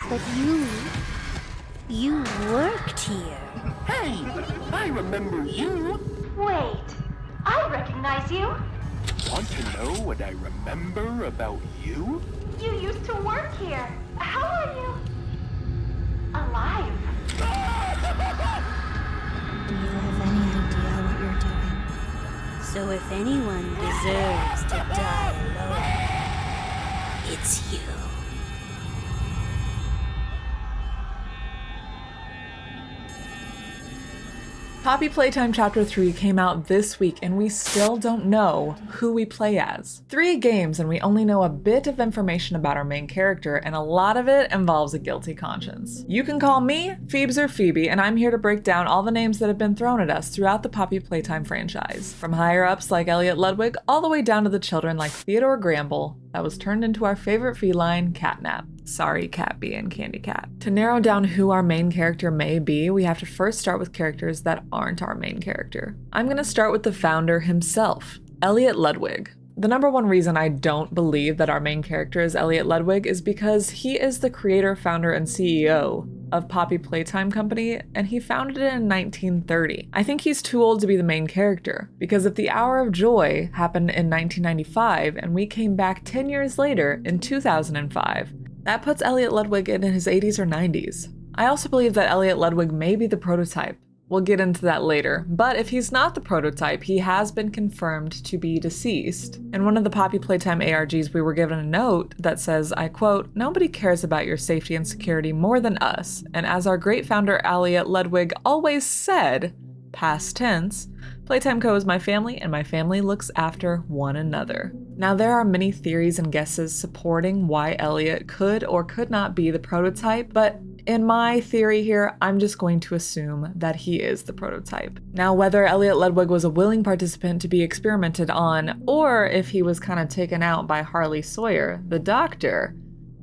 But you worked here. Hey, I remember you. Wait, I recognize you. Want to know what I remember about you? You used to work here. How are you? Alive. Do you have any idea what you're doing? So if anyone deserves to die alone, it's you. Poppy Playtime Chapter 3 came out this week and we still don't know who we play as. 3 games and we only know a bit of information about our main character, and a lot of it involves a guilty conscience. You can call me phoebzorphoebe, and I'm here to break down all the names that have been thrown at us throughout the Poppy Playtime franchise. From higher ups like Elliot Ludwig all the way down to the children like Theodore Gramble that was turned into our favorite feline, Catnap. Sorry, Catbee and Candy Cat. To narrow down who our main character may be, we have to first start with characters that aren't our main character. I'm gonna start with the founder himself, Elliot Ludwig. The number one reason I don't believe that our main character is Elliot Ludwig is because he is the creator, founder, and CEO of Poppy Playtime Company, and he founded it in 1930. I think he's too old to be the main character, because if the Hour of Joy happened in 1995 and we came back 10 years later in 2005, that puts Elliot Ludwig in his 80s or 90s. I also believe that Elliot Ludwig may be the prototype. We'll get into that later, but if he's not the prototype, he has been confirmed to be deceased. In one of the Poppy Playtime ARGs, we were given a note that says, I quote, "Nobody cares about your safety and security more than us, and as our great founder Elliot Ludwig always said, past tense, Playtime Co. is my family and my family looks after one another." Now there are many theories and guesses supporting why Elliot could or could not be the prototype, but in my theory here, I'm just going to assume that he is the prototype. Now, whether Elliot Ludwig was a willing participant to be experimented on, or if he was kind of taken out by Harley Sawyer, the doctor,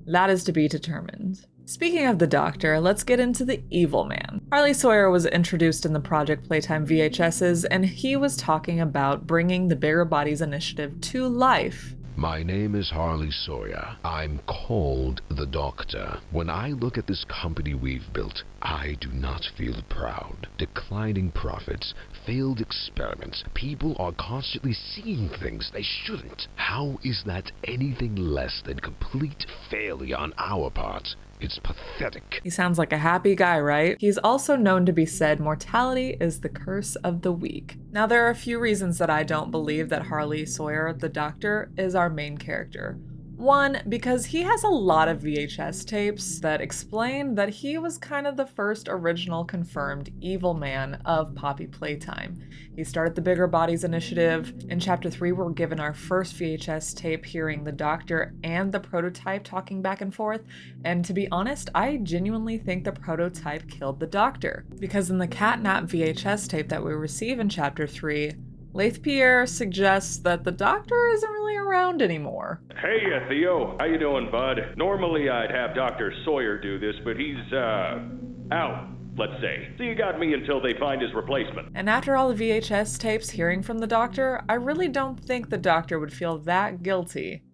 that is to be determined. Speaking of the doctor, let's get into the evil man. Harley Sawyer was introduced in the Project Playtime VHSs, and he was talking about bringing the Bigger Bodies initiative to life. My name is Harley Sawyer. I'm called the Doctor. When I look at this company we've built, I do not feel proud. Declining profits, failed experiments, people are constantly seeing things they shouldn't. How is that anything less than complete failure on our part? It's pathetic. He sounds like a happy guy, right? He's also known to be said mortality is the curse of the weak. Now, there are a few reasons that I don't believe that Harley Sawyer, the doctor, is our main character. One, because he has a lot of VHS tapes that explain that he was kind of the first original confirmed evil man of Poppy Playtime. He started the Bigger Bodies initiative. In Chapter 3, we're given our first VHS tape hearing the doctor and the prototype talking back and forth. And to be honest, I genuinely think the prototype killed the doctor. Because in the Catnap VHS tape that we receive in Chapter 3, Leith Pierre suggests that the doctor isn't really around anymore. Hey, Theo. How you doing, bud? Normally I'd have Dr. Sawyer do this, but he's, out, let's say. So you got me until they find his replacement. And after all the VHS tapes hearing from the doctor, I really don't think the doctor would feel that guilty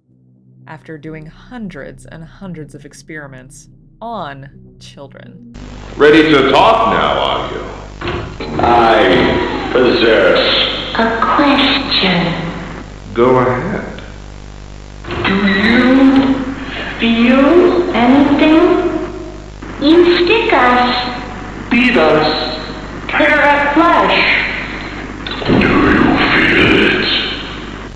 after doing hundreds and hundreds of experiments on children. Ready to talk now, are you? I possess A question. Go ahead. Do you feel anything? You stick us, beat us, tear at flesh. Do you feel it?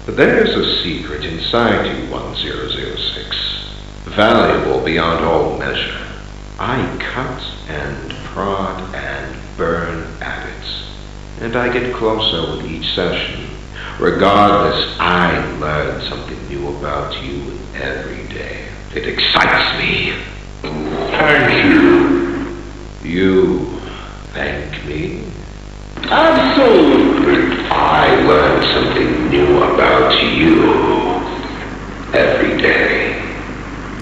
But there's a secret inside you, 1006. Valuable beyond all measure. I cut and prod and burn at it. And I get closer with each session. Regardless, I learn something new about you every day. It excites me. Thank you. You thank me? Absolutely. I learn something new about you every day.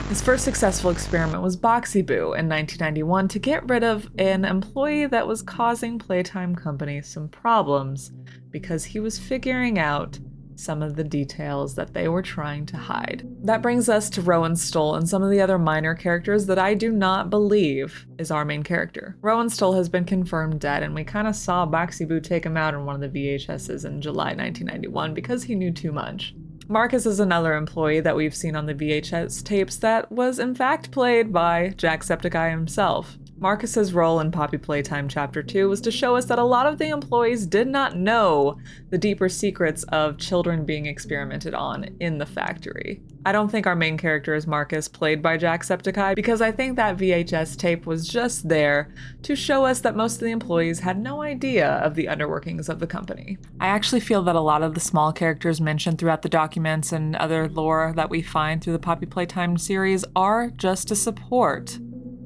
His first successful experiment was Boxy Boo in 1991 to get rid of an employee that was causing Playtime Company some problems because he was figuring out some of the details that they were trying to hide. That brings us to Rowan Stoll and some of the other minor characters that I do not believe is our main character. Rowan Stoll has been confirmed dead, and we kind of saw Baxi Boo take him out in one of the VHSs in July 1991 because he knew too much. Marcus is another employee that we've seen on the VHS tapes that was in fact played by Jacksepticeye himself. Marcus's role in Poppy Playtime Chapter 2 was to show us that a lot of the employees did not know the deeper secrets of children being experimented on in the factory. I don't think our main character is Marcus, played by Jacksepticeye, because I think that VHS tape was just there to show us that most of the employees had no idea of the underworkings of the company. I actually feel that a lot of the small characters mentioned throughout the documents and other lore that we find through the Poppy Playtime series are just to support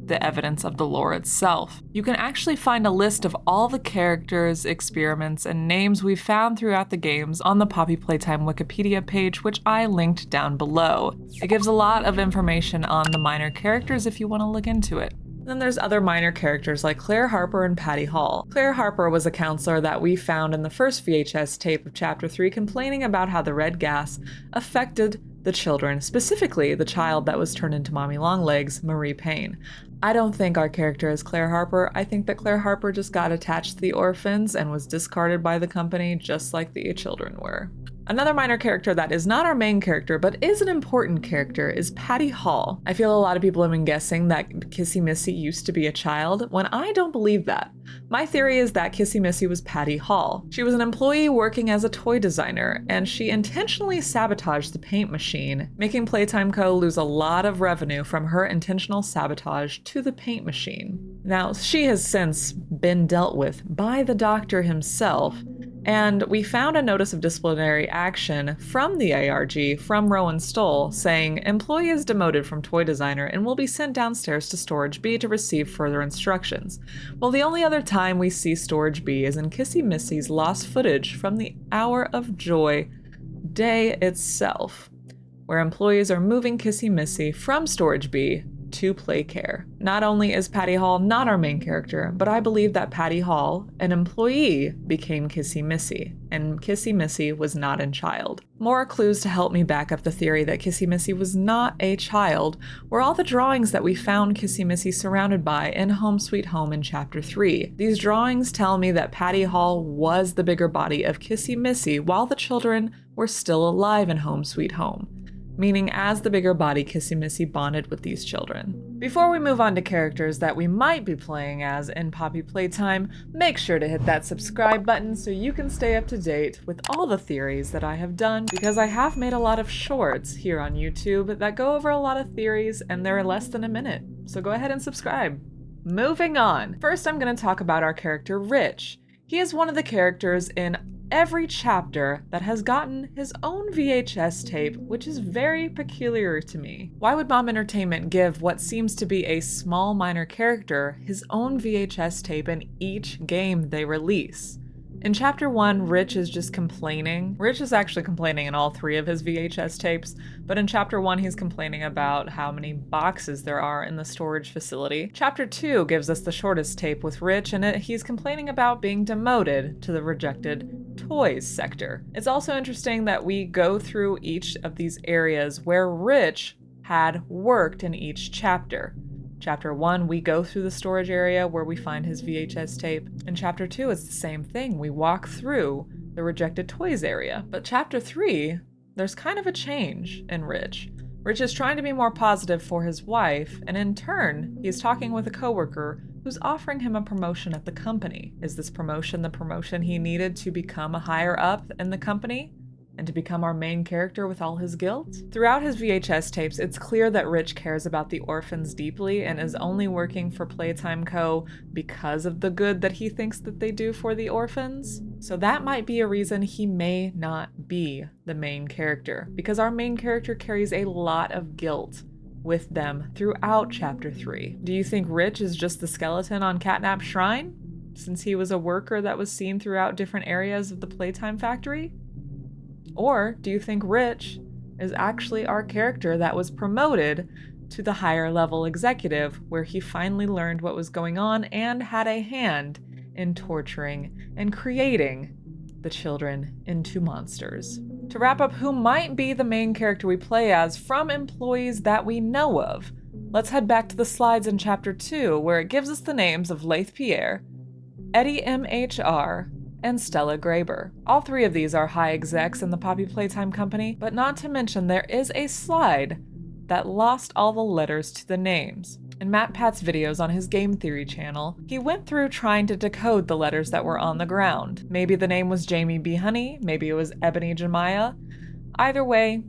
the evidence of the lore itself. You can actually find a list of all the characters, experiments, and names we've found throughout the games on the Poppy Playtime Wikipedia page, which I linked down below. It gives a lot of information on the minor characters if you want to look into it. Then there's other minor characters like Claire Harper and Patty Hall. Claire Harper was a counselor that we found in the first VHS tape of Chapter 3 complaining about how the red gas affected the children, specifically the child that was turned into Mommy Longlegs, Marie Payne. I don't think our character is Claire Harper. I think that Claire Harper just got attached to the orphans and was discarded by the company just like the children were. Another minor character that is not our main character but is an important character is Patty Hall. I feel a lot of people have been guessing that Kissy Missy used to be a child, when I don't believe that. My theory is that Kissy Missy was Patty Hall. She was an employee working as a toy designer, and she intentionally sabotaged the paint machine, making Playtime Co. lose a lot of revenue from her intentional sabotage to the paint machine. Now, she has since been dealt with by the doctor himself, and we found a notice of disciplinary action from the ARG from Rowan Stoll saying, "Employee is demoted from toy designer and will be sent downstairs to Storage B to receive further instructions." Well, the only other time we see Storage B is in Kissy Missy's lost footage from the Hour of Joy day itself, where employees are moving Kissy Missy from Storage B to Play Care. Not only is Patty Hall not our main character, but I believe that Patty Hall, an employee, became Kissy Missy, and Kissy Missy was not a child. More clues to help me back up the theory that Kissy Missy was not a child were all the drawings that we found Kissy Missy surrounded by in Home Sweet Home in Chapter 3. These drawings tell me that Patty Hall was the bigger body of Kissy Missy while the children were still alive in Home Sweet Home, meaning as the bigger body, Kissy Missy bonded with these children. Before we move on to characters that we might be playing as in Poppy Playtime, make sure to hit that subscribe button so you can stay up to date with all the theories that I have done, because I have made a lot of shorts here on YouTube that go over a lot of theories and they're less than a minute, so go ahead and subscribe. Moving on. First, I'm going to talk about our character Rich. He is one of the characters in every chapter that has gotten his own VHS tape, which is very peculiar to me. Why would Mom Entertainment give what seems to be a small minor character his own VHS tape in each game they release? In Chapter 1, Rich is just complaining. Rich is actually complaining in all 3 of his VHS tapes, but in Chapter 1 he's complaining about how many boxes there are in the storage facility. Chapter 2 gives us the shortest tape with Rich, and he's complaining about being demoted to the rejected toys sector. It's also interesting that we go through each of these areas where Rich had worked in each chapter. Chapter 1, we go through the storage area where we find his VHS tape. In Chapter 2, it's the same thing. We walk through the rejected toys area. But Chapter 3, there's kind of a change in Rich. Rich is trying to be more positive for his wife, and in turn, he's talking with a coworker who's offering him a promotion at the company. Is this promotion the promotion he needed to become a higher up in the company? And to become our main character with all his guilt? Throughout his VHS tapes, it's clear that Rich cares about the orphans deeply and is only working for Playtime Co. because of the good that he thinks that they do for the orphans. So that might be a reason he may not be the main character, because our main character carries a lot of guilt with them throughout Chapter 3. Do you think Rich is just the skeleton on Catnap's shrine, since he was a worker that was seen throughout different areas of the Playtime factory? Or do you think Rich is actually our character that was promoted to the higher level executive, where he finally learned what was going on and had a hand in torturing and creating the children into monsters? To wrap up who might be the main character we play as from employees that we know of, let's head back to the slides in Chapter 2, where it gives us the names of Leith Pierre, Eddie MHR, and Stella Greybur. All three of these are high execs in the Poppy Playtime Company, but not to mention there is a slide that lost all the letters to the names. In Matt Pat's videos on his Game Theory channel, he went through trying to decode the letters that were on the ground. Maybe the name was Jamie B. Honey, maybe it was Ebony Jemiah. Either way,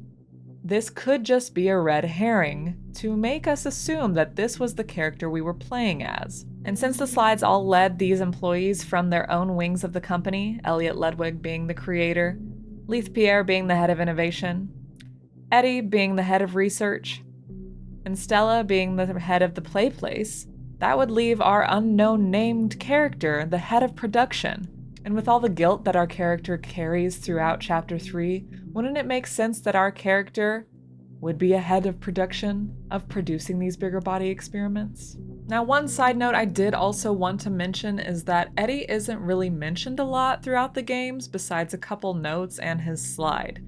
this could just be a red herring to make us assume that this was the character we were playing as. And since the slides all led these employees from their own wings of the company, Elliot Ludwig being the creator, Leith Pierre being the head of innovation, Eddie being the head of research, and Stella being the head of the play place, that would leave our unknown named character the head of production. And with all the guilt that our character carries throughout Chapter 3, wouldn't it make sense that our character would be a head of production of producing these bigger body experiments? Now, one side note I did also want to mention is that Eddie isn't really mentioned a lot throughout the games besides a couple notes and his slide.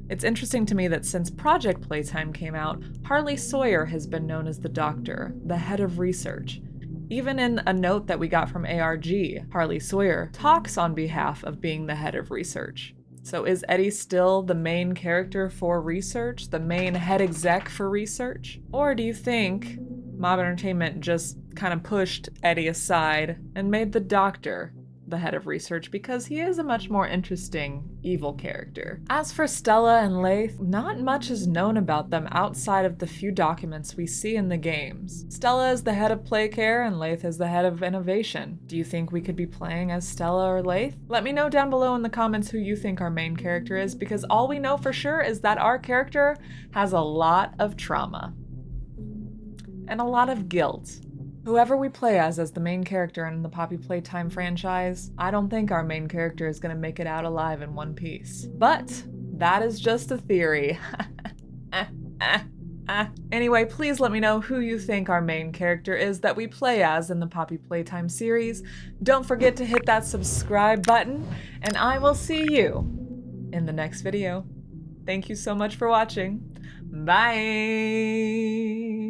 It's interesting to me that since Project Playtime came out, Harley Sawyer has been known as the Doctor, the head of research. Even in a note that we got from ARG, Harley Sawyer talks on behalf of being the head of research. So is Eddie still the main character for research, the main head exec for research? Or do you think Mob Entertainment just kind of pushed Eddie aside and made the Doctor the head of research because he is a much more interesting evil character? As for Stella and Leith, not much is known about them outside of the few documents we see in the games. Stella is the head of play care and Leith is the head of innovation. Do you think we could be playing as Stella or Leith? Let me know down below in the comments who you think our main character is, because all we know for sure is that our character has a lot of trauma and a lot of guilt. Whoever we play as the main character in the Poppy Playtime franchise, I don't think our main character is going to make it out alive in one piece. But that is just a theory. Anyway, please let me know who you think our main character is that we play as in the Poppy Playtime series. Don't forget to hit that subscribe button, and I will see you in the next video. Thank you so much for watching. Bye!